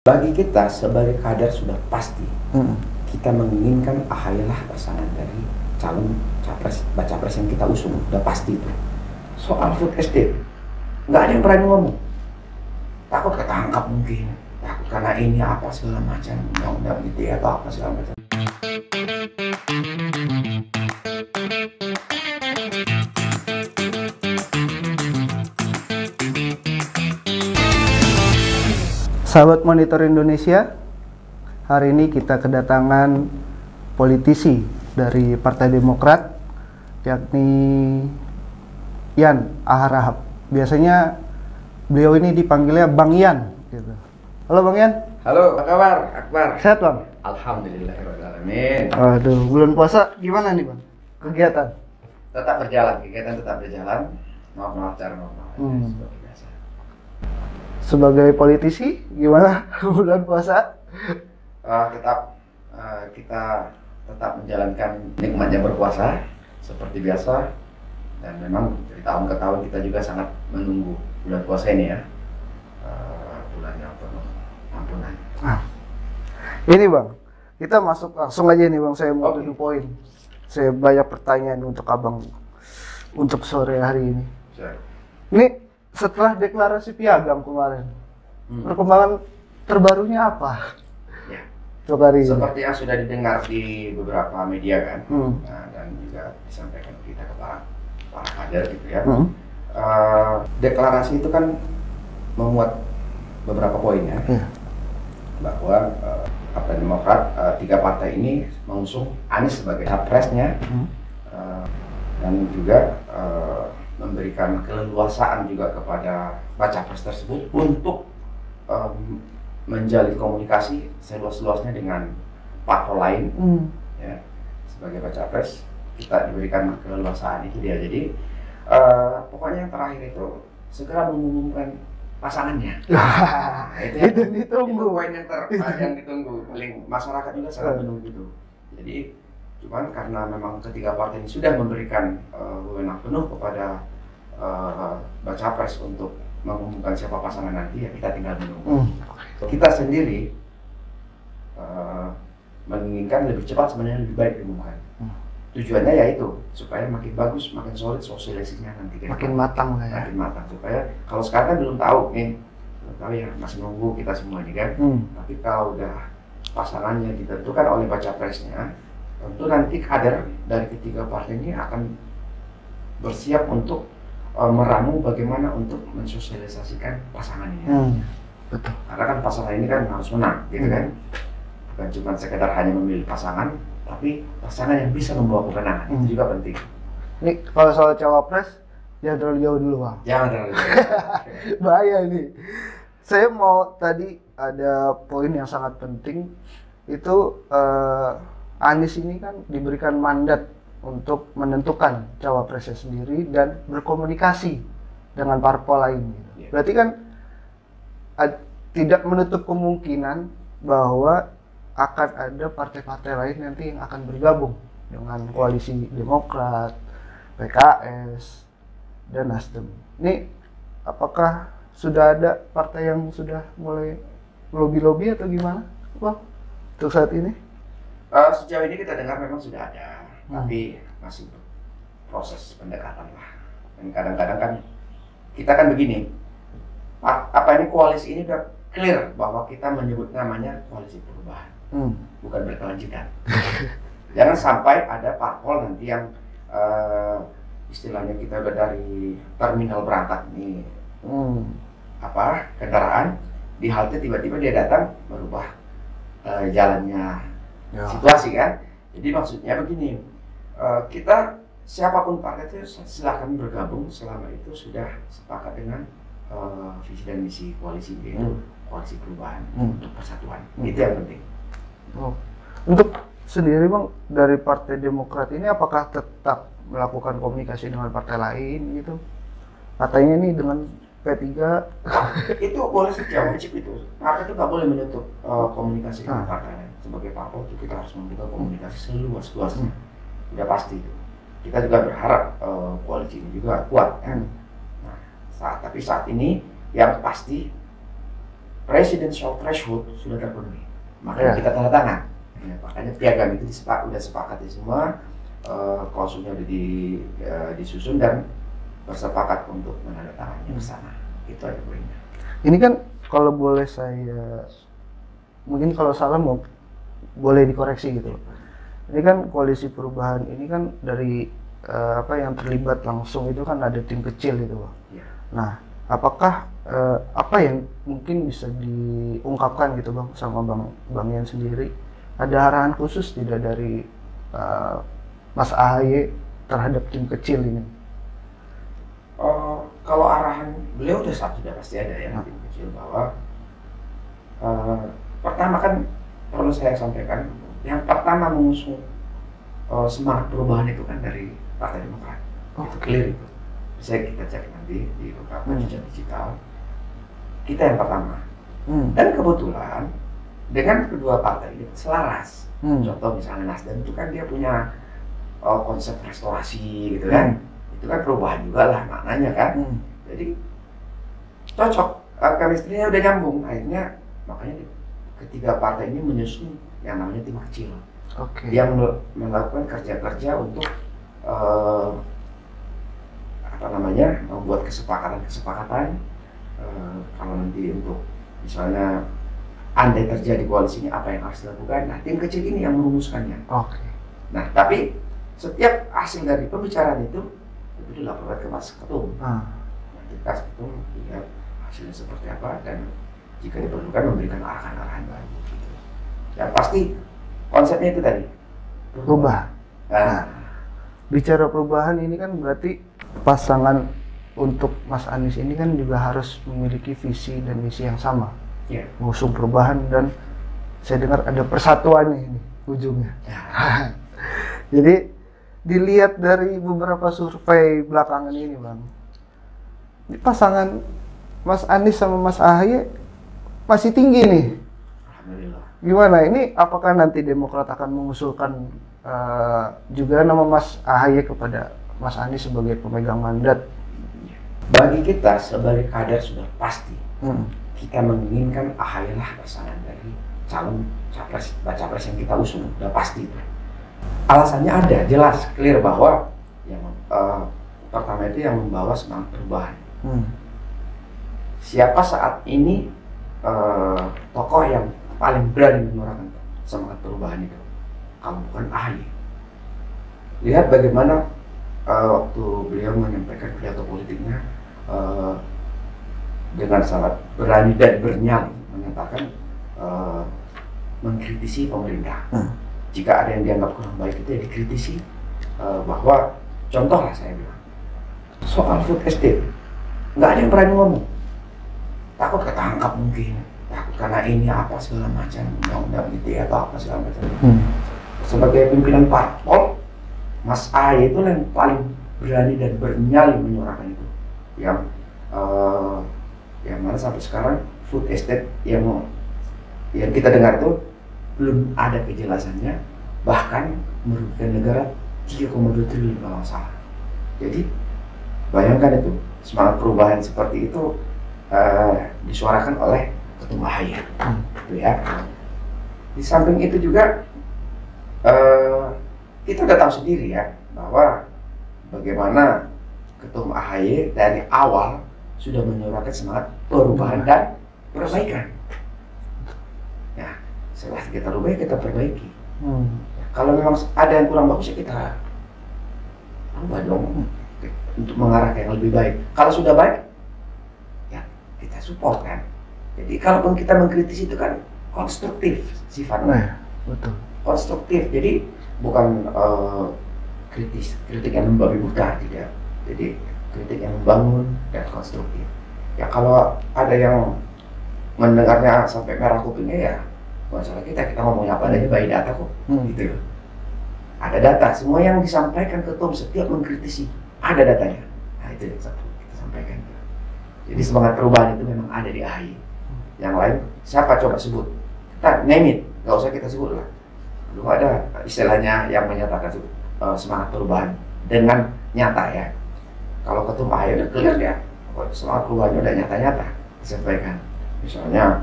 Bagi kita sebagai kader sudah pasti kita menginginkan AHY lah pasangan dari calon capres, baca pres yang kita usung, udah pasti itu. Soal food estate, nggak ada yang berani ngomong. Takut ketangkap mungkin, takut karena ini apa segala macam, undang-undang ITE atau apa segala macam. Sahabat Monitor Indonesia, hari ini kita kedatangan politisi dari Partai Demokrat, yakni Yan Aharahap. Biasanya beliau ini dipanggilnya Bang Yan. Gitu. Halo Bang Yan. Halo, apa kabar? Akbar. Sehat Bang? Alhamdulillahirrahmanirrahim. Aduh, bulan puasa gimana nih Bang? Kegiatan? Tetap berjalan, kegiatan tetap berjalan. Normal, cara normal. Seperti biasa. Sebagai politisi, gimana bulan puasa? Kita tetap menjalankan nikmatnya berpuasa seperti biasa, dan memang dari tahun ke tahun kita juga sangat menunggu bulan puasa ini ya, bulan yang penuh ampunan. Ini Bang, kita masuk langsung aja nih Bang, saya mau to the point. Saya banyak pertanyaan untuk Abang untuk sore hari ini. Ini setelah deklarasi piagam kemarin, perkembangan terbarunya apa? Ya. Untuk hari ini. Seperti yang sudah didengar di beberapa media kan, dan juga disampaikan kita ke para kader gitu ya. Deklarasi itu kan memuat beberapa poin ya, bahwa Partai Demokrat, tiga partai ini mengusung Anies sebagai capresnya, dan juga memberikan keleluasaan juga kepada baca pres tersebut untuk menjalin komunikasi seluas-luasnya dengan parpol lain. Ya, sebagai baca pres kita diberikan keleluasaan itu dia. Jadi pokoknya yang terakhir itu segera mengumumkan pasangannya. Itu ditunggu. Itu poin yang ditunggu. Paling masyarakat juga sangat menunggu itu. Jadi cuman karena memang ketiga partai ini sudah memberikan wewenang penuh kepada baca pres untuk mengumumkan siapa pasangan nanti, ya kita tinggal menunggu. Kita sendiri menginginkan lebih cepat, sebenarnya lebih baik diumumkan. Tujuannya yaitu supaya makin bagus, makin solid sosialisasinya nanti. Makin matang lah ya. Makin matang, supaya kalau sekarang kan belum tahu nih, belum tahu ya, masih nunggu kita semua ini kan. Tapi kalau udah pasangannya ditentukan oleh baca presnya, tentu nanti kader dari ketiga partai ini akan bersiap untuk meramu bagaimana untuk mensosialisasikan pasangan ini. Betul. Karena kan pasangan ini kan harus menang, gitu kan. Bukan cuma sekedar hanya memilih pasangan, tapi pasangan yang bisa membawa kemenangan. Itu juga penting. Ini kalau soal cawapres, jangan terlalu jauh dulu Bang. Jangan terlalu jauh. Bahaya nih. Saya mau tadi ada poin yang sangat penting, itu Anies ini kan diberikan mandat untuk menentukan cawapresnya sendiri dan berkomunikasi dengan parpol lain. Berarti kan tidak menutup kemungkinan bahwa akan ada partai-partai lain nanti yang akan bergabung dengan koalisi Demokrat, PKS, dan Nasdem. Ini apakah sudah ada partai yang sudah mulai lobby-lobby atau gimana, Bang, untuk saat ini? Sejauh ini kita dengar memang sudah ada, tapi masih proses pendekatan lah. Dan kadang-kadang kan kita kan begini, apa ini koalisi ini udah clear bahwa kita menyebut namanya koalisi perubahan, bukan berkelanjutan. Jangan sampai ada parpol nanti yang istilahnya kita udah dari terminal berangkat nih, kendaraan di halte, tiba-tiba dia datang merubah jalannya situasi kan. Jadi maksudnya begini, kita siapapun partai itu silahkan bergabung selama itu sudah sepakat dengan visi dan misi koalisi, yaitu koalisi perubahan untuk persatuan. Itu yang penting. Untuk sendiri Bang, dari Partai Demokrat ini apakah tetap melakukan komunikasi dengan partai lain gitu? Katanya ini dengan P3 itu boleh saja, wajib itu. Partai itu nggak boleh menutup komunikasi dengan partai lain. Sebagai parpol itu kita harus membuka komunikasi seluas-luasnya. Udah pasti itu. Kita juga berharap koalisi ini juga kuat kan. Tapi saat ini yang pasti presidential threshold sudah terpenuhi, makanya kita tanda tangan. Ya, makanya piagam itu udah sepakati semua, klausulnya udah disusun dan bersepakat untuk menandatangani bersama. Itu aja poinnya. Ini kan kalau boleh saya, mungkin kalau salah mau boleh dikoreksi gitu. Ini kan koalisi perubahan ini kan dari yang terlibat langsung itu kan ada tim kecil itu, Bang. Ya. Nah, apakah apa yang mungkin bisa diungkapkan gitu, Bang, sama Bang Ian sendiri? Ada arahan khusus tidak dari Mas AHY terhadap tim kecil ini? Kalau arahan beliau sudah pasti ada ya, tim kecil, bahwa pertama kan perlu saya sampaikan, yang pertama mengusung semangat perubahan itu kan dari Partai Demokrat. Itu clear itu. Bisa kita cek nanti di beberapa jejak digital. Kita yang pertama. Dan kebetulan dengan kedua partai ini selaras. Contoh misalnya Nasdem itu kan dia punya konsep restorasi gitu kan. Itu kan perubahan juga lah maknanya kan. Jadi cocok, chemistry-nya udah nyambung. Akhirnya makanya ketiga partai ini menyusun yang namanya tim kecil. Yang melakukan kerja-kerja untuk membuat kesepakatan kalau nanti untuk misalnya andai terjadi koalisi ini apa yang harus dilakukan. Nah, tim kecil ini yang merumuskannya. Nah, tapi setiap hasil dari pembicaraan itu dilaporkan ke Mas Ketum. Nanti Mas Ketum lihat hasilnya seperti apa dan jika diperlukan memberikan arahan-arahan baru. Gitu. Yang pasti konsepnya itu tadi. Perubahan. Bicara perubahan ini kan berarti pasangan untuk Mas Anies ini kan juga harus memiliki visi dan misi yang sama. Mengusung perubahan dan saya dengar ada persatuannya ini ujungnya. Jadi dilihat dari beberapa survei belakangan ini, Bang, pasangan Mas Anies sama Mas AHY masih tinggi nih. Alhamdulillah. Gimana ini? Apakah nanti Demokrat akan mengusulkan juga nama Mas AHY kepada Mas Anies sebagai pemegang mandat? Bagi kita sebagai kader sudah pasti kita menginginkan AHY lah pasangan dari calon capres yang kita usung, sudah pasti itu. Alasannya ada, jelas, clear bahwa yang pertama itu yang membawa semangat perubahan. Siapa saat ini tokoh yang paling berani menyuarakan semangat perubahan itu? Kalau bukan AHY. Lihat bagaimana waktu beliau menyampaikan pidato politiknya dengan sangat berani dan bernyali menyatakan mengkritisi pemerintah. Jika ada yang dianggap kurang baik itu ya dikritisi, bahwa contoh lah saya bilang soal food estate nggak ada yang berani ngomong, takut ketangkap mungkin, takut karena ini apa segala macam undang-undang ITE atau apa segala macam. Sebagai pimpinan parpol, Mas AHY itu yang paling berani dan bernyali menyuarakan itu, yang mana sampai sekarang food estate yang kita dengar itu belum ada kejelasannya, bahkan merugikan negara 3,2 triliun kalau salah. Jadi bayangkan itu semangat perubahan seperti itu disuarakan oleh Ketum AHY, gitu ya. Di samping itu juga kita udah tahu sendiri ya bahwa bagaimana Ketum AHY dari awal sudah menyuarakan semangat perubahan dan perbaikan. Ya, setelah kita rubah kita perbaiki. Kalau memang ada yang kurang bagus ya kita rubah dong untuk mengarah ke yang lebih baik. Kalau sudah baik, ya kita support kan. Jadi kalaupun kita mengkritisi itu kan konstruktif sifatnya. Betul. Konstruktif. Jadi bukan kritik yang membabi buta, tidak. Jadi kritik yang membangun dan konstruktif. Ya kalau ada yang mendengarnya sampai merah kupingnya ya masalah kita ngomongnya apa aja by data kok, gitu loh. Ada data, semua yang disampaikan ketum setiap mengkritisi ada datanya. Nah itu yang satu kita sampaikan. Jadi semangat perubahan itu memang ada di AHY. Yang lain siapa coba sebut? Kita name it, nggak usah kita sebut lah. Belum ada istilahnya yang menyatakan semangat perubahan dengan nyata ya. Kalau ketum AHY udah clear ya, semangat perubahannya udah nyata-nyata disampaikan. Misalnya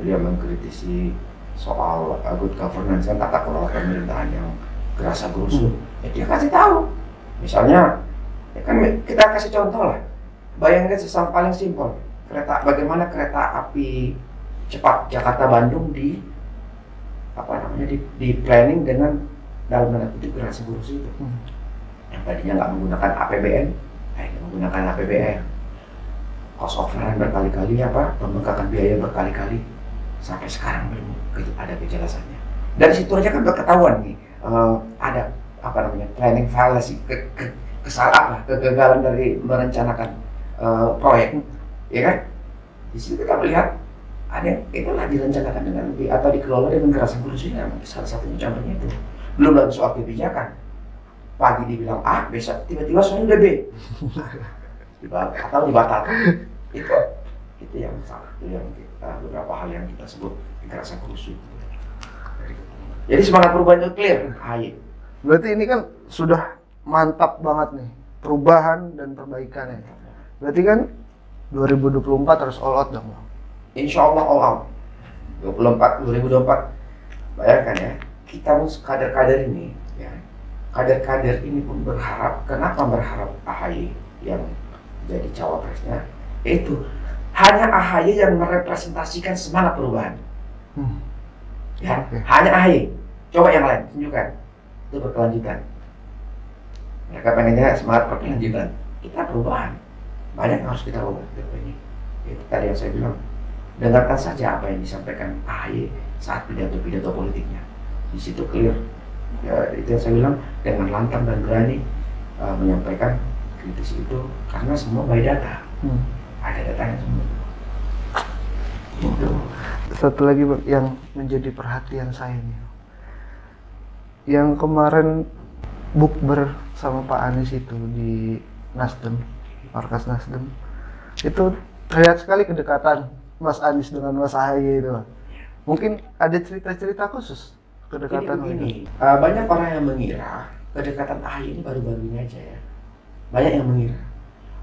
beliau mengkritisi soal good governance, kan tata kelola pemerintahan yang gerasa gerusu. Ya dia kasih tahu, misalnya ya kan kita kasih contoh lah, bayangin sesama paling simpel, bagaimana kereta api cepat Jakarta Bandung di planning dengan dalam tanda kutip gerasa gerusu itu. Yang tadinya nggak menggunakan APBN, menggunakan APBN, cost of run berkali-kali, pembengkakan biaya berkali-kali, sampai sekarang belum ada kejelasannya. Dari situ aja kan udah ketahuan nih, ada planning fallacy, kegagalan dari merencanakan proyek, ya kan? Di situ kita melihat ada itulah direncanakan dengan atau dikelola dengan gerasa gerusu, salah satunya contohnya itu. Belum lagi soal kebijakan, pagi dibilang A, besok tiba-tiba soalnya udah B, atau dibatalkan. Itu yang salah, itu yang beberapa hal yang kita sebut gerasa gerusu. Jadi semangat perubahan itu clear. Berarti ini kan sudah mantap banget nih perubahan dan perbaikannya. Berarti kan 2024 harus all out dong, Bang. Insya Allah all out. 2024 bayangkan ya, kita kader-kader ini ya, kader-kader ini pun berharap. Kenapa berharap AHY yang jadi cawapresnya? Itu hanya AHY yang merepresentasikan semangat perubahan. Ya, hanya AHY. Coba yang lain tunjukkan, itu berkelanjutan. Mereka pengennya semangat berkelanjutan. Kita perubahan, banyak yang harus kita ubah. Itu tadi yang saya bilang, dengarkan saja apa yang disampaikan AHY saat pidato-pidato politiknya. Di situ clear. Ya, itu yang saya bilang, dengan lantang dan berani menyampaikan kritisi itu, karena semua by data. Ada datanya semua. Itu. Satu lagi Bang, yang menjadi perhatian saya nih, yang kemarin bukber sama Pak Anies itu di Nasdem, markas Nasdem, itu terlihat sekali kedekatan Mas Anies dengan Mas AHY itu. Mungkin ada cerita-cerita khusus kedekatan ini. Banyak orang yang mengira kedekatan AHY ini baru-baru ini aja ya. Banyak yang mengira.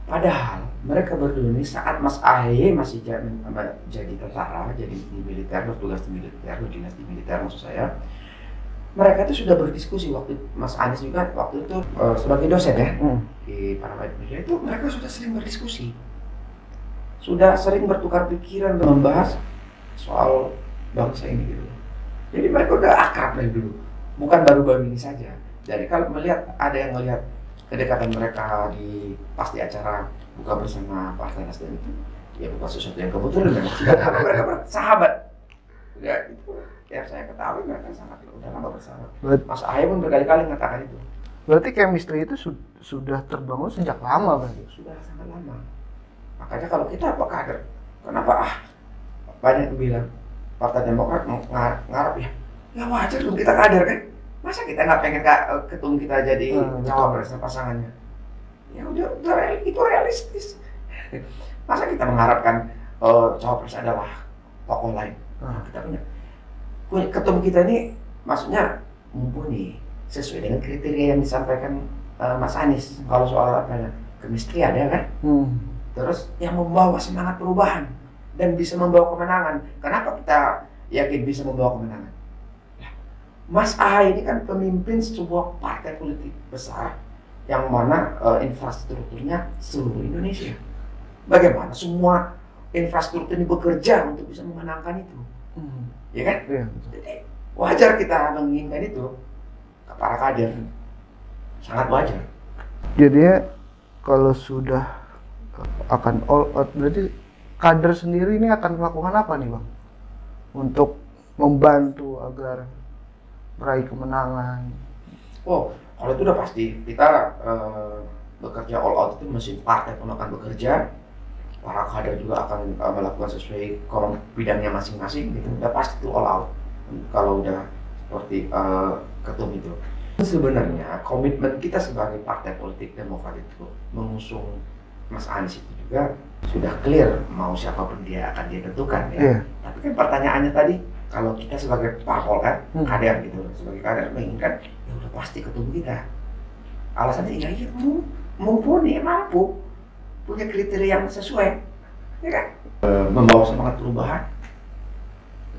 Padahal mereka berdua ini saat Mas AHY masih jadi tentara, jadi di militer, bertugas di militer, berdinas di militer maksud saya. Mereka itu sudah berdiskusi waktu Mas Anies juga waktu itu sebagai dosen ya di Paramed Media itu, mereka sudah sering berdiskusi, sudah sering bertukar pikiran membahas soal bangsa ini gitu. Jadi mereka udah akrab dari dulu, bukan baru-baru ini saja. Jadi kalau melihat ada yang melihat kedekatan mereka pas di acara buka bersama Partai Nasdem itu, ya bukan sesuatu yang kebetulan, mereka bersahabat. Ya itu yang saya ketahui, mereka sangat udah lama bersahabat. Mas AHY pun berkali-kali mengatakan itu. Berarti chemistry itu sudah terbangun sejak lama, berarti? Sudah sangat lama. Makanya kalau kita apa kader, kenapa banyak yang bilang Partai Demokrat ngarep ya? Ya wajar dong, kita kader kan. Masa kita nggak pengen ketum kita jadi cawapres pasangannya? Ya udah itu realistis. Masa kita mengharapkan cawapres adalah tokoh lain? Kita punya ketum kita ini, maksudnya mumpuni sesuai dengan kriteria yang disampaikan Mas Anies. Kalau soal chemistry ada kan? Terus yang membawa semangat perubahan dan bisa membawa kemenangan. Kenapa kita yakin bisa membawa kemenangan? Mas AHY ini kan pemimpin sebuah partai politik besar yang mana infrastrukturnya seluruh Indonesia. Bagaimana semua infrastruktur ini bekerja untuk bisa memenangkan itu? Ya kan? Ya. Jadi wajar kita menginginkan itu ke para kader, sangat wajar. Jadinya kalau sudah akan all out, berarti kader sendiri ini akan melakukan apa nih Bang untuk membantu agar meraih kemenangan? Oh, kalau itu udah pasti kita bekerja all out, itu mesin partai pun akan bekerja, para kader juga akan melakukan sesuai bidangnya masing-masing gitu. Udah pasti itu all out kalau udah seperti ketum itu. Sebenarnya komitmen kita sebagai partai politik Demokrat itu mengusung Mas Anies itu juga sudah clear, mau siapapun dia akan dia tentukan ya. Yeah. Tapi kan pertanyaannya tadi, kalau kita sebagai parpol kan, kader gitu, sebagai kader menginginkan, ya udah pasti ketum kita. Alasannya ya mumpuni, mampu, punya kriteria yang sesuai, ya kan? Membawa semangat perubahan,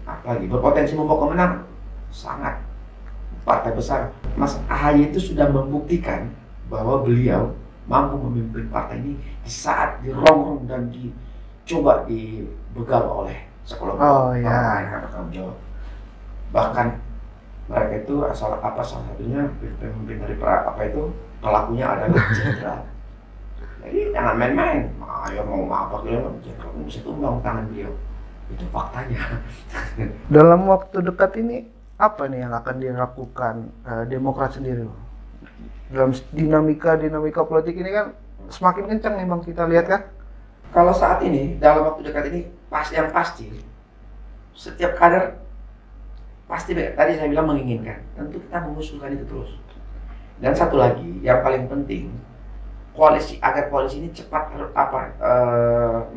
apalagi berpotensi membawa kemenangan, sangat partai besar. Mas AHY itu sudah membuktikan bahwa beliau mampu memimpin partai ini di saat dirongrong dan dicoba dibegal oleh sekelompok orang yang bertanggung jawab. Bahkan mereka itu salah satunya pemimpin dari pelakunya adalah jenderal. Jadi jangan main-main. Ayo mau apa kalian jenderal bisa tumbang tangan beliau. Itu faktanya. Dalam waktu dekat ini apa nih yang akan dilakukan Demokrat sendiri? Dalam dinamika politik ini kan semakin kencang nih Bang, kita lihat kan? Kalau saat ini dalam waktu dekat ini yang pasti setiap kader pasti tadi saya bilang menginginkan, tentu kita mengusulkan itu terus. Dan satu lagi yang paling penting, agar koalisi ini cepat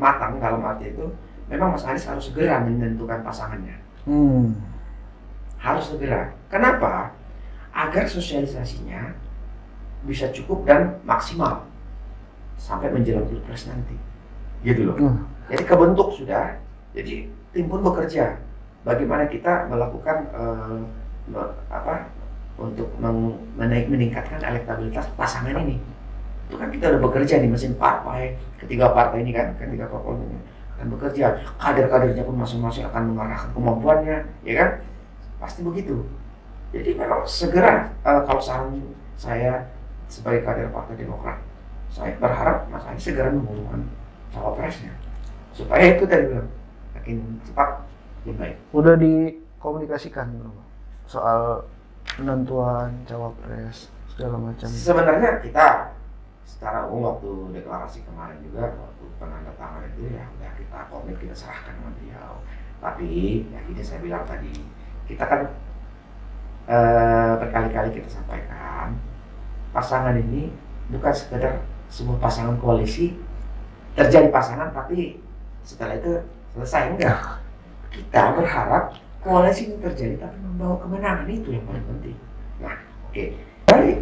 matang dalam arti itu, memang Mas Anies harus segera menentukan pasangannya. Harus segera. Kenapa? Agar sosialisasinya bisa cukup dan maksimal sampai menjelang Pilpres nanti. Gitu loh. Jadi kebentuk sudah. Jadi tim pun bekerja. Bagaimana kita melakukan untuk meningkatkan elektabilitas pasangan ini. Itu kan kita udah bekerja di mesin partai, ketiga partai ini akan bekerja, kader-kadernya pun masing-masing akan mengarahkan kemampuannya, ya kan? Pasti begitu. Jadi memang segera, kalau saran saya sebagai kader Partai Demokrat, saya berharap Mas Anies segera mengumumkan cawapresnya, supaya itu tadi bilang makin cepat lebih baik. Udah dikomunikasikan soal penentuan cawapres segala macam. Sebenarnya kita secara umum waktu deklarasi kemarin juga, waktu penandatangan itu ya udah kita komit, kita serahkan sama beliau. Tapi ya ini saya bilang tadi, kita kan berkali-kali kita sampaikan pasangan ini bukan sekedar sebuah pasangan koalisi, terjadi pasangan tapi setelah itu selesai, enggak. Kita berharap koalisi ini terjadi tapi membawa kemenangan, itu yang paling penting. Nah, oke. Dari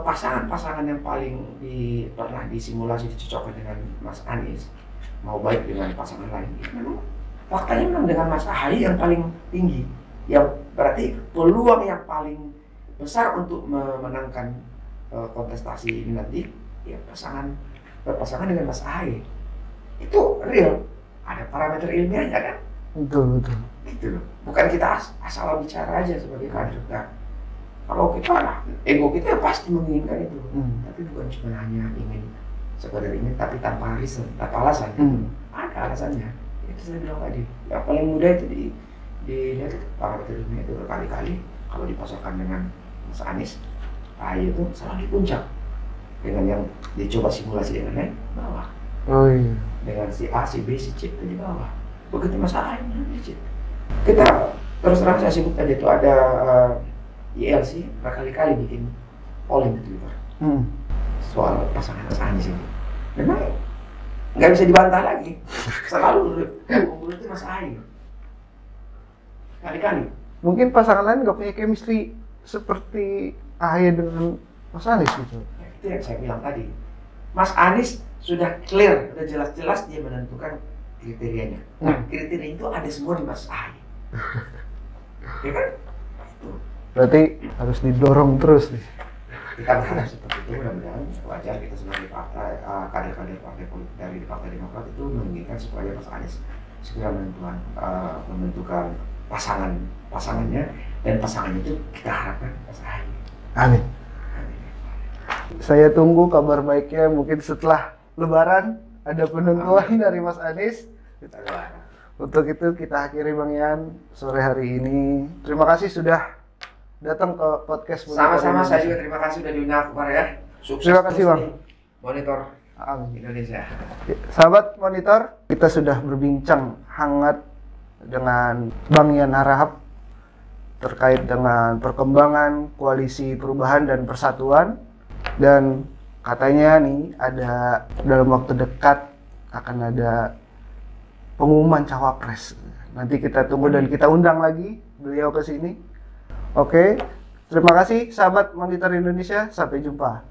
pasangan-pasangan yang paling pernah disimulasi dicocokkan dengan Mas Anies, mau baik dengan pasangan lain, ya memang faktanya memang dengan Mas AHY yang paling tinggi, yang berarti peluang yang paling besar untuk memenangkan kontestasi ini nanti, ya berpasangan dengan Mas AHY. Itu real, ada parameter ilmiahnya kan? Betul. Gitu loh. Bukan kita asal bicara aja sebagai kader. Nah, kalau kita ego kita pasti menginginkan itu, tapi bukan cuma hanya ingin sekedar ingin, tapi tanpa alasan. Ada alasannya. Itu saya bilang tadi. Yang paling mudah itu dilihat itu parameter ilmiah itu berkali-kali. Kalau dipasangkan dengan Mas Anies, AHY itu selalu di puncak. Dengan yang dicoba simulasi dengan lain, bawah. Oh iya. Dengan si A, si B, si C itu di bawah. Begitu Mas AHY di C. Kita terus terang saya sebut tadi itu ada ILC berkali-kali bikin polling di Twitter soal pasangan Mas Anies ini. Memang nggak bisa dibantah lagi. Selalu unggul itu Mas AHY. Kali-kali. Mungkin pasangan lain nggak punya chemistry seperti AHY dengan Mas Anies gitu. Ya, itu yang saya bilang tadi. Mas Anies sudah clear, sudah jelas-jelas dia menentukan kriterianya. Nah, kriteria itu ada semua di Mas AHY. Ya kan? Itu. Berarti harus didorong terus nih. Kita berharap seperti itu, mudah-mudahan wajar kita sebagai partai, kader-kader partai politik dari Partai Demokrat itu menginginkan supaya Mas Anies segera menentukan pasangannya, dan pasangan itu kita harapkan Mas AHY. Amin. Saya tunggu kabar baiknya mungkin setelah Lebaran ada penentuan dari Mas Anies. Untuk itu kita akhiri Bang Yan sore hari ini. Terima kasih sudah datang ke podcast Monitor. Sama-sama, saya juga terima kasih sudah diundang kemarin ya. Sukses. Terima kasih Bang. Monitor Amin. Indonesia. Sahabat Monitor, kita sudah berbincang hangat dengan Bang Yan Harahap terkait dengan perkembangan Koalisi Perubahan dan Persatuan, dan katanya nih ada dalam waktu dekat akan ada pengumuman cawapres. Nanti kita tunggu dan kita undang lagi beliau ke sini. Oke, terima kasih sahabat Monitor Indonesia, sampai jumpa.